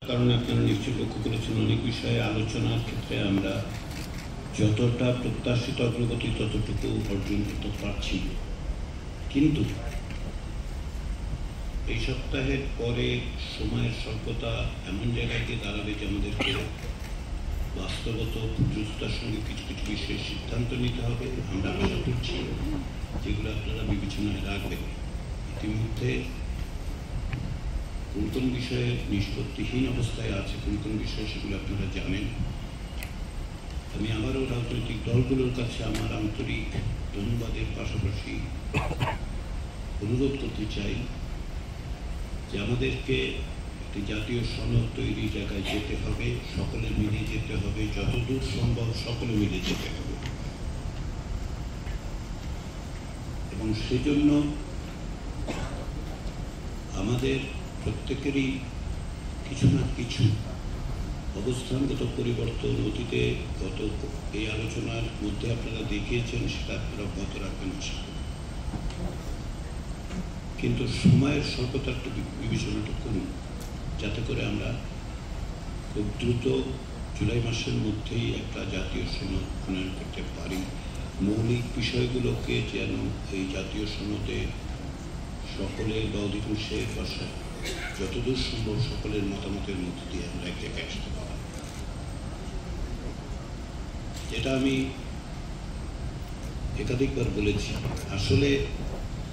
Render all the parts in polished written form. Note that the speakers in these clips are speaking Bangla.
কারণ আপনারা নিশ্চয়ই লক্ষ্য করেছেন অনেক বিষয়ে আলোচনার ক্ষেত্রে আমরা যতটা প্রত্যাশিত অগ্রগতি ততটুকু অর্জন করতে পারছি, কিন্তু এই সপ্তাহের পরে সময়ের স্বল্পতা এমন জায়গায় গিয়ে দাঁড়াবে যে আমাদেরকে বাস্তবত দ্রুততার সঙ্গে কিছু কিছু বিষয়ে সিদ্ধান্ত নিতে হবে। আমরা আশা করছি যেগুলো আপনারা বিবেচনায় রাখবেন। ইতিমধ্যে কোন কোন বিষয়ে নিষ্পত্তিহীন অবস্থায় আছে, কোন কোন বিষয়ে সেগুলো আপনারা জানেন। আমি আবারও রাজনৈতিক দলগুলোর কাছে আমার আন্তরিক ধন্যবাদের পাশাপাশি অনুরোধ করতে চাই যে আমাদেরকে একটি জাতীয় সনদ তৈরি জায়গায় যেতে হবে, সকলে মিলে যেতে হবে, যতদূর সম্ভব সকলে মিলে যেতে হবে। এবং সেজন্য আমাদের প্রত্যেকেরই কিছু না কিছু অবস্থানগত পরিবর্তন অতীতে গত এই আলোচনার মধ্যে আপনারা দেখিয়েছেন, সেটা আপনারা অব্যাহত রাখবেন আশা করি। কিন্তু সময়ের স্বল্পতাটা বিবেচনাটা করুন, যাতে করে আমরা খুব দ্রুত জুলাই মাসের মধ্যেই একটা জাতীয় সনদ প্রণয়ন করতে পারি। মৌলিক বিষয়গুলোকে যেন এই জাতীয় সনদে সকলের বা অধিকাংশের ভাষায় যতদূর সম্ভব সকলের মতামতের মধ্যে দিয়ে আমরা এক জায়গায় আসতে পারি। যেটা আমি একাধিকবার বলেছি, আসলে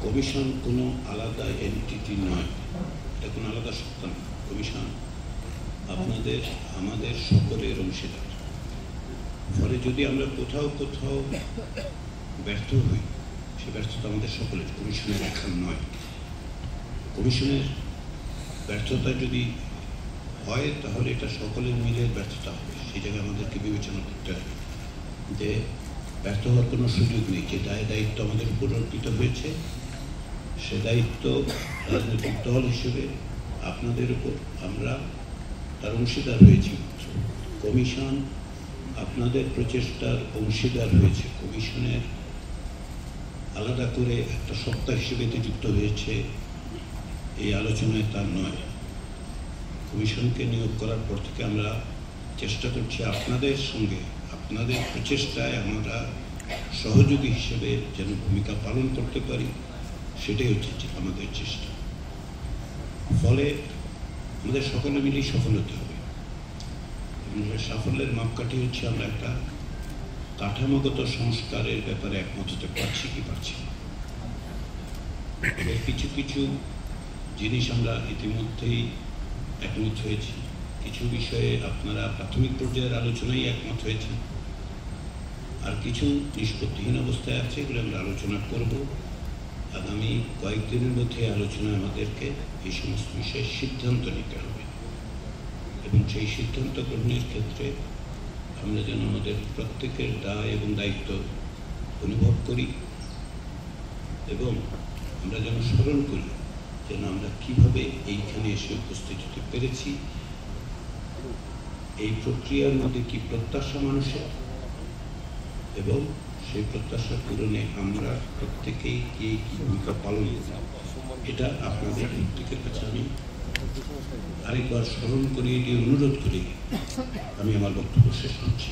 কমিশন কোনো আলাদা এন্টিটি নয়, এটা কোনো আলাদা সত্তা নয়। কমিশন আমাদের সকলের অংশীদার। ফলে যদি আমরা কোথাও কোথাও ব্যর্থ হই, সে ব্যর্থতা আমাদের সকলের, কমিশনের এখন নয়। কমিশনের ব্যর্থতা যদি হয় তাহলে এটা সকলের মিলে ব্যর্থতা হবে। সেই জায়গায় আমাদেরকে বিবেচনা করতে হবে যে ব্যর্থ হওয়ার কোনো সুযোগ নেই। যে দায়িত্ব আমাদের উপর অর্পিত হয়েছে, সে দায়িত্ব রাজনৈতিক দল হিসেবে আপনাদের উপর আমরা তার অংশীদার হয়েছি। কমিশন আপনাদের প্রচেষ্টার অংশীদার হয়েছে। কমিশনের আলাদা করে একটা সত্তা হিসেবে যুক্ত হয়েছে এই আলোচনায় তা নয়। কমিশনকে নিয়োগ করার পর থেকে আমরা চেষ্টা করছি আপনাদের সঙ্গে, আপনাদের প্রচেষ্টায় আমরা সহযোগী হিসেবে যেন ভূমিকা পালন করতে পারি, সেটাই হচ্ছে আমাদের চেষ্টা। ফলে আমাদের সকলে মিলেই সফল হতে হবে। এবং সাফল্যের মাপকাঠি হচ্ছে আমরা একটা কাঠামোগত সংস্কারের ব্যাপারে একমত হতে পারছি কি পারছি না। কিছু কিছু জিনিস আমরা ইতিমধ্যেই একমত হয়েছি, কিছু বিষয়ে আপনারা প্রাথমিক পর্যায়ের আলোচনায় একমত হয়েছে, আর কিছু নিষ্পত্তিহীন অবস্থায় আছে, এগুলো আমরা আলোচনা করব। আগামী কয়েকদিনের মধ্যে আলোচনায় আমাদেরকে এই সমস্ত বিষয়ে সিদ্ধান্ত নিতে হবে। এবং সেই সিদ্ধান্ত গ্রহণের ক্ষেত্রে আমরা যেন আমাদের প্রত্যেকের দায় এবং দায়িত্ব অনুভব করি, এবং আমরা যেন স্মরণ করি যেন আমরা কিভাবে এইখানে এসে উপস্থিত হতে পেরেছি, এই প্রক্রিয়ার মধ্যে কি প্রত্যাশা মানুষের, এবং সেই প্রত্যাশা পূরণে আমরা প্রত্যেকেই কি ভূমিকা পালন করি। এটা আপনাদের প্রত্যেকের কাছে আমি আরেকবার স্মরণ করিয়ে দিয়ে অনুরোধ করি আমি আমার বক্তব্য শেষ করছি।